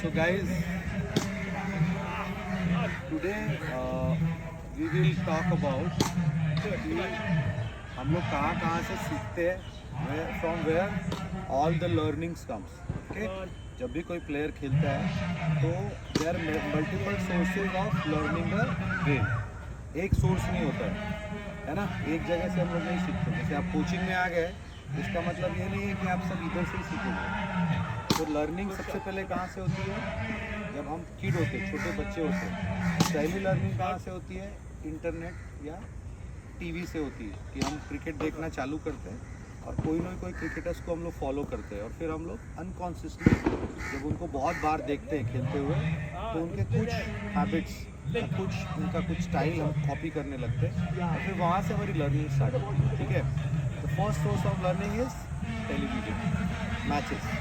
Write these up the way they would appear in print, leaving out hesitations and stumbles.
So guys, today we will talk about कि हम लोग कहाँ कहाँ से सीखते हैं, from where all the learnings comes. Okay, जब भी कोई प्लेयर खेलता है तो there multiple sources of learning the game. एक सोर्स नहीं होता है ना. एक जगह से हम लोग नहीं सीखते. जैसे आप कोचिंग में आ गए, इसका मतलब ये नहीं है कि आप सब इधर से ही सीखेंगे. तो लर्निंग सबसे पहले कहाँ से होती है? जब हम किड होते हैं, छोटे बच्चे होते हैं. पहली लर्निंग कहाँ से होती है? इंटरनेट या टीवी से होती है. कि हम क्रिकेट देखना चालू करते हैं और कोई ना कोई क्रिकेटर्स को हम लोग फॉलो करते हैं और फिर हम लोग अनकॉन्शियसली जब उनको बहुत बार देखते हैं खेलते हुए तो उनके कुछ हैबिट्स या उनका कुछ स्टाइल हम कॉपी करने लगते हैं और फिर वहाँ से हमारी लर्निंग स्टार्ट होती है. ठीक है. The first source of learning is television matches.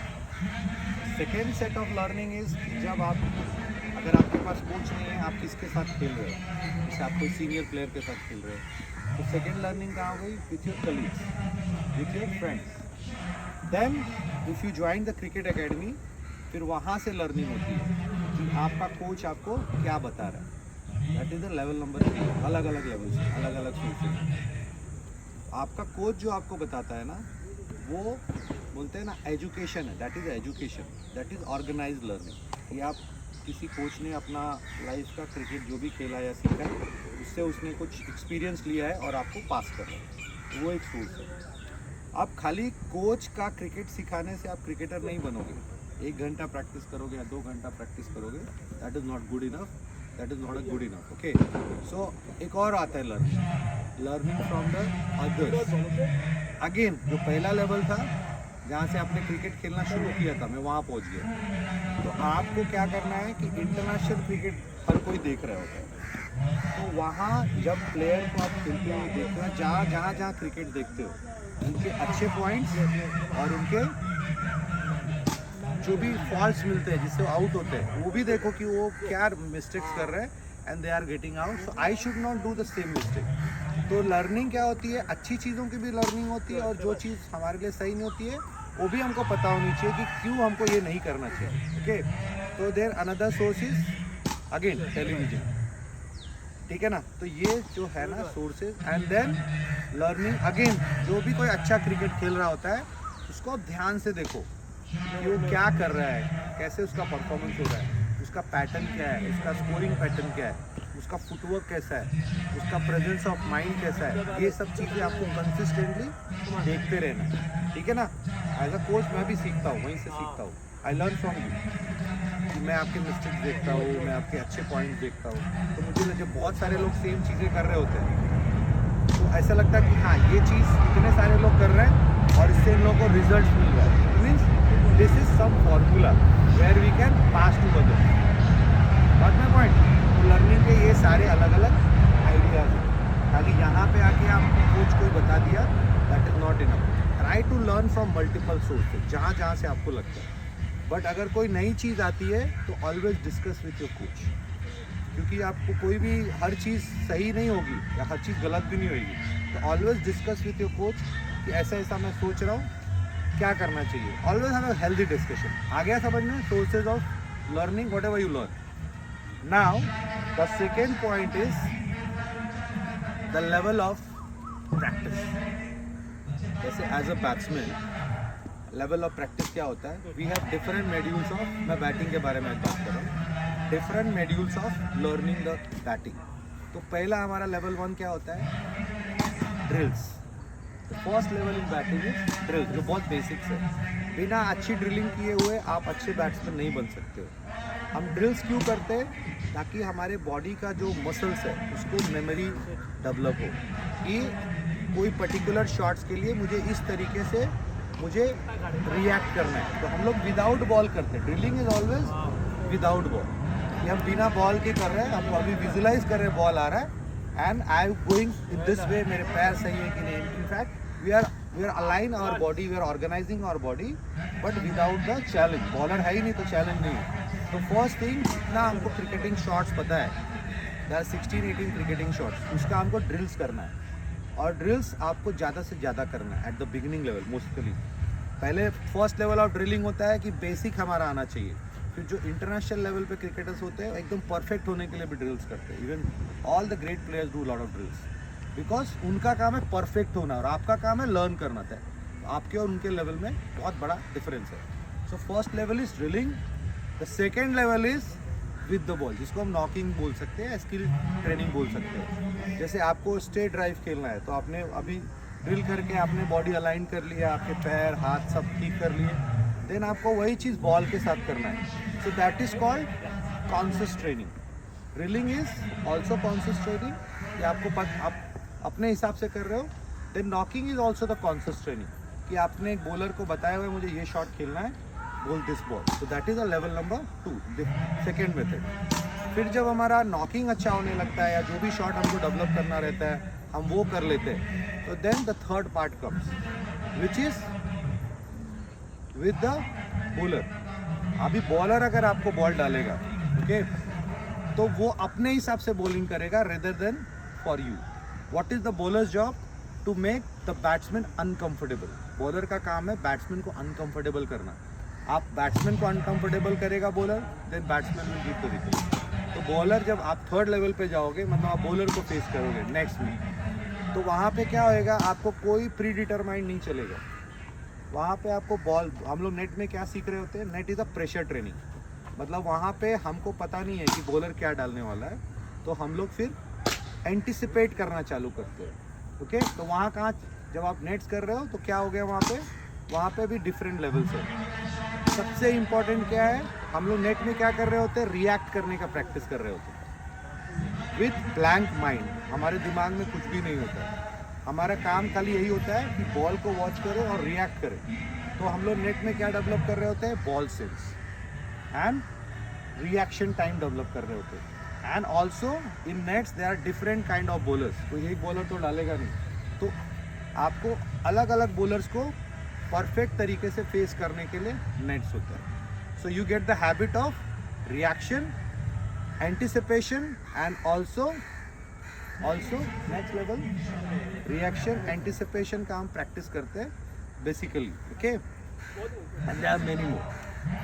Second set of learning is जब आप, अगर आपके पास कोच नहीं है, आप किसके साथ खेल रहे हो, जैसे आप कोई सीनियर प्लेयर के साथ खेल रहे हो, तो सेकेंड लर्निंग कहाँ हो गई? With your colleagues, with your friends. Then if you join the cricket academy, फिर वहाँ से लर्निंग होती है कि आपका कोच आपको क्या बता रहा है. That is the level number 3. अलग अलग लेवल से, अलग अलग सोर्सेज. आपका कोच जो आपको बताता है ना, वो बोलते हैं ना एजुकेशन है. That is education, that is organised learning. ये आप किसी कोच ने अपना लाइफ का क्रिकेट जो भी खेला या सीखा है, उससे उसने कुछ एक्सपीरियंस लिया है और आपको पास कर रहा है. वो एक सोर्स है. आप खाली कोच का क्रिकेट सिखाने से आप क्रिकेटर नहीं बनोगे. 1 घंटा प्रैक्टिस करोगे या 2 घंटा प्रैक्टिस करोगे, that is not good enough. That is not a good enough. Okay. So एक और आता है learning from the others. Again जो पहला लेवल था जहाँ से आपने क्रिकेट खेलना शुरू किया था, मैं वहाँ पहुँच गया. तो आपको क्या करना है कि इंटरनेशनल क्रिकेट हर कोई देख रहा होता है. तो वहाँ जब प्लेयर को आप खेलते हुए देखना, जहाँ क्रिकेट देखते हो, उनके अच्छे पॉइंट्स और उनके जो भी फॉल्स मिलते हैं जिससे आउट होते हैं, वो भी देखो कि वो क्या मिस्टेक्स कर रहे हैं and they are getting out. So I should not do the same mistake. तो लर्निंग क्या होती है? अच्छी चीज़ों की भी लर्निंग होती है और जो चीज़ हमारे लिए सही नहीं होती है वो भी हमको पता होनी चाहिए कि क्यों हमको ये नहीं करना चाहिए. ओके. तो there another source is again television. ठीक है ना. तो ये जो है ना sources. And then learning again, जो भी कोई अच्छा क्रिकेट खेल रहा होता है उसको आप ध्यान से देखो कि वो क्या कर रहा है, कैसे उसका परफॉर्मेंस हो रहा है, उसका पैटर्न क्या है, उसका स्कोरिंग पैटर्न क्या है, उसका फुटवर्क कैसा है, उसका प्रेजेंस ऑफ माइंड कैसा है. ये सब चीज़ें आपको कंसिस्टेंटली देखते रहना. ठीक है ना. एज अ कोच मैं भी सीखता हूँ, वहीं से सीखता हूँ. I learn from you. मैं आपके मिस्टेक्स देखता हूँ, मैं आपके अच्छे पॉइंट देखता हूँ. तो मुझे जब बहुत सारे लोग सेम चीज़ें कर रहे होते हैं तो ऐसा लगता है कि हाँ, ये चीज़ इतने सारे लोग कर रहे हैं और इससे इन लोगों को रिजल्ट मिल रहा है. It means this is some formula where we can pass to others. But my point, तो लर्निंग के ये सारे अलग अलग आइडियाज हैं. खाली यहाँ पे आके आपको कोच कोई बता दिया, that is not enough. Try to learn from multiple sources, जहाँ से आपको लगता है. बट अगर कोई नई चीज़ आती है तो always discuss with your coach. क्योंकि आपको कोई भी हर चीज़ सही नहीं होगी या हर चीज़ गलत भी नहीं होगी. तो always discuss with your coach कि ऐसा ऐसा मैं सोच रहा हूँ, क्या करना चाहिए. Always have a healthy discussion. आ गया समझ में? Sources of learning, whatever you learn. Now the second point is the level of practice. जैसे as a batsman level of practice क्या होता है? We have different modules of, मैं batting के बारे में बात कर रहा हूँ, different modules of learning the batting. तो पहला हमारा लेवल 1 क्या होता है? Drills. First level in batting is drills, जो बहुत बेसिक्स है. बिना अच्छी ड्रिलिंग किए हुए आप अच्छे बैट्समैन नहीं बन सकते हो. हम ड्रिल्स क्यों करते हैं? ताकि हमारे बॉडी का जो मसल्स है उसको मेमोरी डेवलप हो कि कोई पर्टिकुलर शॉट्स के लिए मुझे इस तरीके से मुझे रिएक्ट करना है. तो हम लोग विदाउट बॉल करते हैं. Drilling is always without ball. ये हम बिना बॉल के कर रहे हैं. हम अभी विजुलाइज कर रहे हैं बॉल आ रहा है and I am going in this way. मेरे पैर सही है कि नहीं. In fact we are align our body, we are organising our body, but without the challenge. Bowler है ही नहीं तो चैलेंज नहीं है. तो फर्स्ट थिंग, जितना हमको क्रिकेटिंग शॉट्स पता है, देयर 16-18 क्रिकेटिंग शॉट्स, उसका हमको ड्रिल्स करना है. और ड्रिल्स आपको ज़्यादा से ज़्यादा करना है at the beginning level. Mostly पहले फर्स्ट लेवल ऑफ ड्रिलिंग होता है कि बेसिक हमारा आना चाहिए. फिर जो इंटरनेशनल लेवल पे क्रिकेटर्स होते हैं एकदम परफेक्ट होने के लिए भी ड्रिल्स करते हैं. Even all the great players do lot of drills because उनका काम है परफेक्ट होना और आपका काम है लर्न करना था. आपके और उनके लेवल में बहुत बड़ा डिफरेंस है. So first level is drilling. The second level is with the ball, जिसको हम नॉकिंग बोल सकते हैं, स्किल ट्रेनिंग बोल सकते हैं. जैसे आपको स्ट्रेट ड्राइव खेलना है तो आपने अभी ड्रिल करके आपने बॉडी अलाइन कर लिया, आपके पैर हाथ सब ठीक कर लिए, देन आपको वही चीज़ बॉल के साथ करना है. So that is called conscious training. Drilling is also conscious training, कि आपको आप अपने हिसाब से कर रहे हो. Then knocking is also the conscious training, कि आपने एक बॉलर को बताया हुआ है मुझे ये शॉट खेलना है, बोल this ball. So that is a level number 2, second method. फिर जब हमारा नॉकिंग अच्छा होने लगता है या जो भी शॉट हमको डेवलप करना रहता है हम वो कर लेते हैं, तो then the third part comes which is with the bowler. अभी बॉलर अगर आपको बॉल डालेगा, ओके, तो वो अपने हिसाब से बॉलिंग करेगा rather than for you. What is the bowler's job? To make the batsman uncomfortable. Bowler का काम है बैट्समैन को अनकंफर्टेबल करना. आप बैट्समैन को अनकंफर्टेबल करेगा bowler, then batsman will give the wicket. तो बॉलर जब आप थर्ड लेवल पे जाओगे, मतलब आप बॉलर को फेस करोगे नेक्स्ट में, तो वहाँ पे क्या होएगा, आपको कोई प्री डिटरमाइंड नहीं चलेगा. वहाँ पे आपको बॉल, हम लोग नेट में क्या सीख रहे होते हैं, net is a pressure training. मतलब वहाँ पे हमको पता नहीं है कि बॉलर क्या डालने वाला है, तो हम लोग फिर एंटिसिपेट करना चालू करते हैं. ओके, तो वहाँ कहाँ, जब आप नेट्स कर रहे हो तो क्या हो गया वहाँ पे भी डिफरेंट लेवल्स है. सबसे इम्पॉर्टेंट क्या है, हम लोग नेट में क्या कर रहे होते हैं, रिएक्ट करने का प्रैक्टिस कर रहे होते हैं विथ ब्लैंक माइंड. हमारे दिमाग में कुछ भी नहीं होता है. हमारा काम खाली यही होता है कि बॉल को वॉच करो और रिएक्ट करें. तो हम लोग नेट में क्या डेवलप कर रहे होते हैं, ball sense and reaction time develop कर रहे होते हैं. And also in nets they are different kind of bowlers. कोई एक बॉलर तो डालेगा नहीं, तो आपको अलग अलग बॉलर्स को परफेक्ट तरीके से फेस करने के लिए नेट्स होता है. So you get the habit of reaction, anticipation and also next level reaction anticipation का हम प्रैक्टिस करते हैं basically. Okay, and there are many more.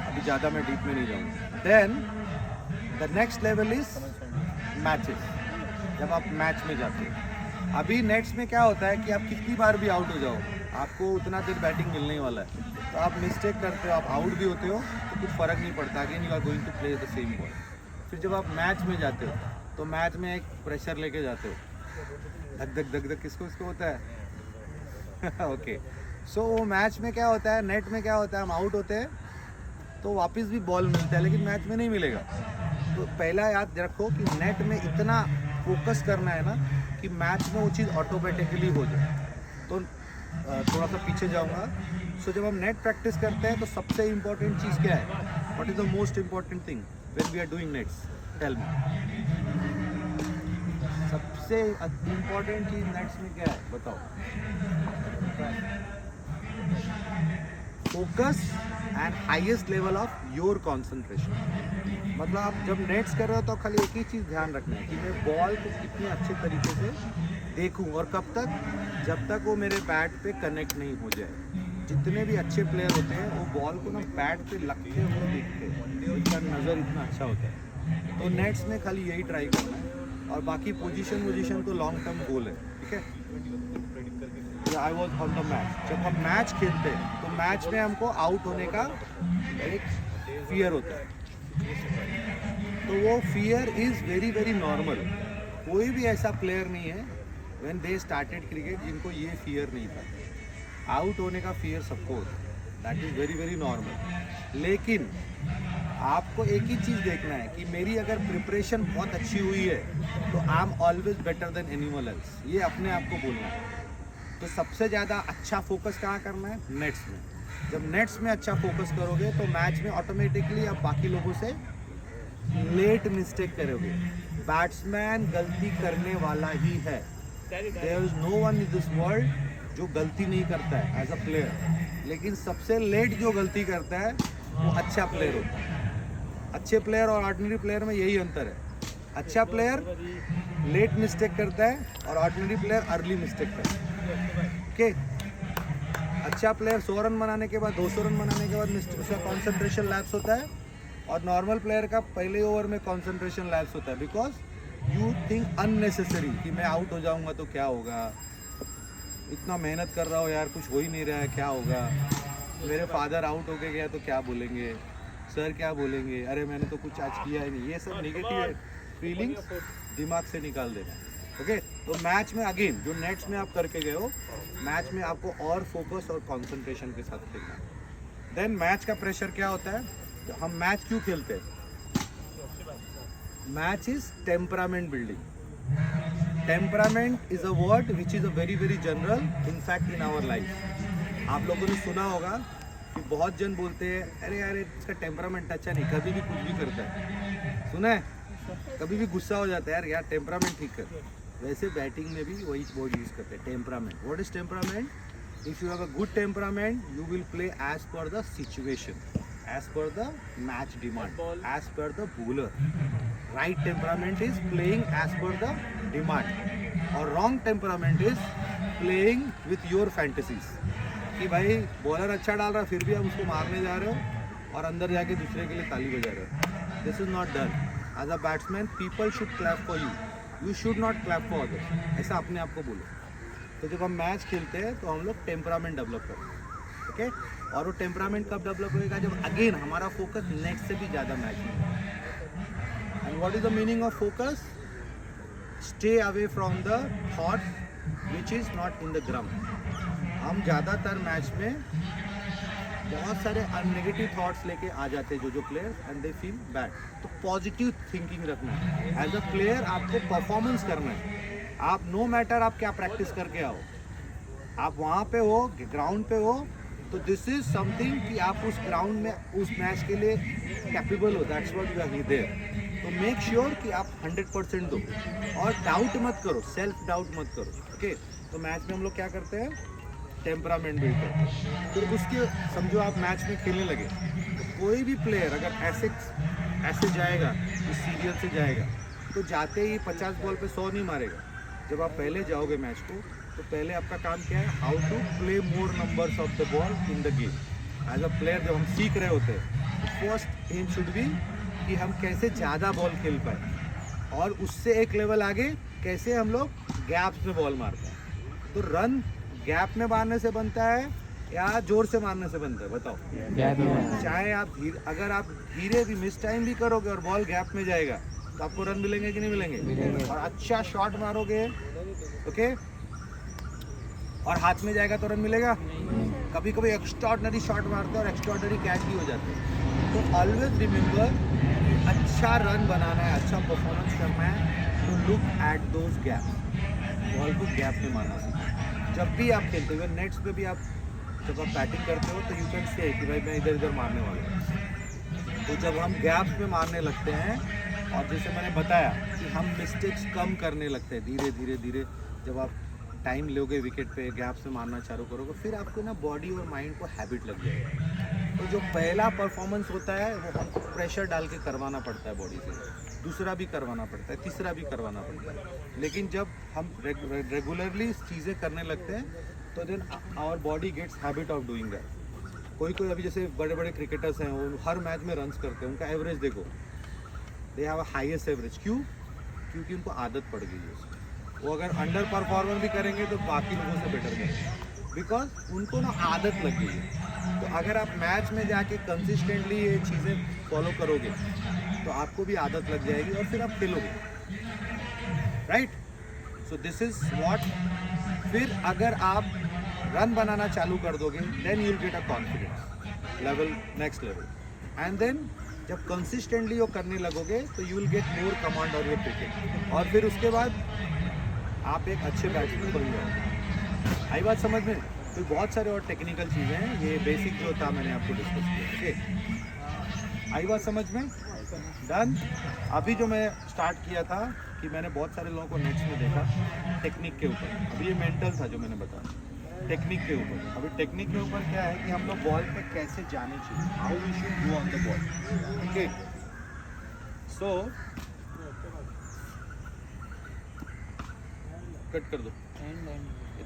अभी ज़्यादा मैं डीप में नहीं जाऊँगा. Then the next level is matches. जब आप मैच में जाते हो, अभी नेट्स में क्या होता है कि आप कितनी बार भी आउट हो जाओ, आपको उतना देर बैटिंग मिलने वाला है. तो आप मिस्टेक करते हो, आप आउट भी होते हो तो कुछ फ़र्क नहीं पड़ता. Again you are going to play the same ball. फिर जब आप मैच में जाते हो तो मैच में एक प्रेशर लेके जाते हो. धक धक धक धक किसको होता है. ओके, सो वो मैच में क्या होता है, नेट में क्या होता है, हम आउट होते हैं तो वापस भी बॉल मिलता है, लेकिन मैच में नहीं मिलेगा. तो पहला याद रखो कि नेट में इतना फोकस करना है ना कि मैच में वो चीज़ ऑटोमेटिकली हो जाए. तो थोड़ा सा पीछे जाऊंगा. सो जब हम नेट प्रैक्टिस करते हैं तो सबसे इम्पोर्टेंट चीज़ क्या है, what is the most important thing when we are doing nets, tell me. सबसे इम्पोर्टेंट चीज़ नेट्स में क्या है बताओ. Focus and highest level of your concentration. मतलब आप जब नेट्स कर रहे हो तो खाली एक ही चीज़ ध्यान रखना है कि मैं बॉल को कितने अच्छे तरीके से देखूं, और कब तक, जब तक वो मेरे बैट पे कनेक्ट नहीं हो जाए. जितने भी अच्छे प्लेयर होते हैं वो बॉल को ना बैट पे लगते हुए देखते हैं, उनका नज़र इतना अच्छा होता है. तो नेट्स में खाली यही ट्राई करना है, और बाकी पोजीशन तो लॉन्ग टर्म गोल है. ठीक है, I was on the match. जब हम मैच खेलते हैं तो मैच में हमको आउट होने का एक फियर होता है. तो वो fear is very very normal. कोई भी ऐसा प्लेयर नहीं है व्हेन दे स्टार्टेड क्रिकेट जिनको ये फियर नहीं था. आउट होने का फियर सबको होता है, that is very very normal. लेकिन आपको एक ही चीज़ देखना है कि मेरी अगर प्रिपरेशन बहुत अच्छी हुई है तो I am always better than anyone else. ये अपने आप को बोलना है. तो सबसे ज़्यादा अच्छा फोकस कहाँ करना है, नेट्स में. जब नेट्स में अच्छा फोकस करोगे तो मैच में ऑटोमेटिकली आप बाकी लोगों से लेट मिस्टेक करोगे. बैट्समैन गलती करने वाला ही है. There is no one in this world जो गलती नहीं करता है एज अ प्लेयर, लेकिन सबसे लेट जो गलती करता है वो अच्छा प्लेयर होता है. अच्छे प्लेयर और ऑर्डिनरी प्लेयर में यही अंतर है. अच्छा प्लेयर लेट मिस्टेक करता है और ऑर्डिनरी प्लेयर अर्ली मिस्टेक करता है. ओके, अच्छा प्लेयर 100 रन बनाने के बाद 200 रन बनाने के बाद उसका कॉन्सेंट्रेशन लैप्स होता है. और नॉर्मल प्लेयर का पहले ओवर में कंसंट्रेशन लैप्स होता है बिकॉज यू थिंक अननेसेसरी कि मैं आउट हो जाऊंगा तो क्या होगा, इतना मेहनत कर रहा हो यार, कुछ हो ही नहीं रहा है, क्या होगा, मेरे फादर आउट होके गया तो क्या बोलेंगे, सर क्या बोलेंगे, अरे मैंने तो कुछ आज किया ही नहीं, ये सब नेगेटिव फीलिंग्स दिमाग से निकाल देना। ओके, तो मैच में अगेन जो नेट्स में आप करके गए हो, मैच में आपको और फोकस और कंसंट्रेशन के साथ खेलना है। देन मैच का प्रेशर क्या होता है, तो हम मैच क्यों खेलते हैं? Match is temperament building. Temperament is a word which is a very very general in fact in our life. आप लोगों ने सुना होगा कि बहुत जन बोलते हैं अरे यार इसका टेम्परामेंट अच्छा नहीं, कभी भी कुछ भी करता है, सुना है, कभी भी गुस्सा हो जाता है, यार यार टेम्परामेंट ठीक कर। वैसे बैटिंग में भी वही वर्ड यूज़ करते हैं, temperament. What is temperament? If you have a good temperament you will play as per the situation, as per the match demand, as per the bowler. Right temperament is playing as per the demand और wrong temperament is playing with your fantasies कि भाई bowler अच्छा डाल रहा है फिर भी आप उसको मारने जा रहे हो और अंदर जाके दूसरे के लिए ताली बजा रहे हो। This is not done. As a batsman people should clap for you, you should not clap for others, ऐसा अपने आप को बोलो। तो जब हम मैच खेलते हैं तो हम लोग टेम्परामेंट डेवलप करते हैं। ओके, और वो टेम्परामेंट कब डेवलप होएगा? जब अगेन हमारा फोकस नेक्स्ट से भी ज़्यादा मैच में है। And what is the meaning of focus? Stay away from the thought which is not in the ground. हम ज़्यादातर मैच में बहुत सारे नेगेटिव थॉट्स लेके आ जाते हैं जो player and they feel bad. तो पॉजिटिव थिंकिंग रखना है। एज अ प्लेयर आपको परफॉर्मेंस करना है। आप नो मैटर आप क्या प्रैक्टिस करके आओ, आप वहाँ पे हो, ग्राउंड पे हो, तो दिस इज समथिंग कि आप उस ग्राउंड में उस मैच के लिए कैपेबल हो, that's what you are there. तो मेक श्योर कि आप 100% दो और डाउट मत करो, सेल्फ डाउट मत करो। ओके, तो मैच में हम लोग क्या करते हैं? टेम्परामेंट बिल्ड करते हैं। फिर उसके समझो आप मैच में खेलने लगे, तो कोई भी प्लेयर अगर ऐसे जाएगा, इस सीरियल से जाएगा, तो जाते ही 50 बॉल पे 100 नहीं मारेगा। जब आप पहले जाओगे मैच को, तो पहले आपका काम क्या है? How to play more numbers of the ball in the game. As a player जब हम सीख रहे होते हैं तो फर्स्ट एम शुड बी कि हम कैसे ज़्यादा बॉल खेल पाए और उससे एक लेवल आगे कैसे हम लोग गैप्स में बॉल मारते हैं। तो रन गैप में मारने से बनता है या जोर से मारने से बनता है? बताओ। चाहे आप अगर आप धीरे भी मिस टाइम भी करोगे और बॉल गैप में जाएगा तो आपको रन मिलेंगे कि नहीं मिलेंगे? और अच्छा शॉट मारोगे, ओके, और हाथ में जाएगा तो रन मिलेगा? कभी कभी एक्स्ट्राऑर्डिनरी शॉट मारते हैं और एक्स्ट्राऑर्डिनरी कैच भी हो जाते हैं। तो ऑलवेज रिमेंबर अच्छा रन बनाना है, अच्छा परफॉर्मेंस करना है, तो look at those gap, ball को गैप में मारना सीखो। जब भी आप खेलते हो नेट्स पे भी, आप जब आप बैटिंग करते हो तो यू कैन से कि भाई मैं इधर इधर मारने वाला हूँ। तो जब हम गैप्स में मारने लगते हैं और जैसे मैंने बताया कि हम मिस्टेक्स कम करने लगते हैं धीरे धीरे धीरे, जब आप टाइम लोगे विकेट पे गैप्स में मारना चालू करोगे, फिर आपको ना बॉडी और माइंड को हैबिट लग जाएगा। तो जो पहला परफॉर्मेंस होता है वो हमको प्रेशर डाल के करवाना पड़ता है बॉडी से, दूसरा भी करवाना पड़ता है, तीसरा भी करवाना पड़ता है। लेकिन जब हम रेगुलरली चीज़ें करने लगते हैं तो then our body gets habit of doing that. कोई कोई अभी जैसे बड़े बड़े क्रिकेटर्स हैं, वो हर मैच में रन्स करते हैं, उनका एवरेज देखो, they have a highest average. क्यों? क्योंकि उनको आदत पड़ गई है उसकी। वो अगर अंडर परफॉर्मर भी करेंगे तो बाकी लोगों से बेटर करेंगे, बिकॉज उनको ना आदत लग गई है। तो अगर आप मैच में जाके कंसिस्टेंटली ये चीज़ें फॉलो करोगे तो आपको भी आदत लग जाएगी और फिर आप खेलोगे, right? So this is what. फिर अगर आप रन बनाना चालू कर दोगे then you will get a confidence level, next level. And then जब कंसिस्टेंटली वो करने लगोगे तो you will get more command of your cricket, और फिर उसके बाद आप एक अच्छे बैट्समैन बन जाओगे। आई बात समझ में? तो बहुत सारे और टेक्निकल चीज़ें हैं, ये बेसिक जो था मैंने आपको डिस्कस किया। ओके, आई बात समझ में? डन। अभी जो मैं स्टार्ट किया था कि मैंने बहुत सारे लोगों को नेट्स में देखा टेक्निक के ऊपर, अभी ये मेंटल था जो मैंने बताया टेक्निक के ऊपर। अभी टेक्निक के ऊपर क्या है कि हम लोग बॉल पे कैसे जाने चाहिए, how we should go on the ball. Okay, so cut कर दो।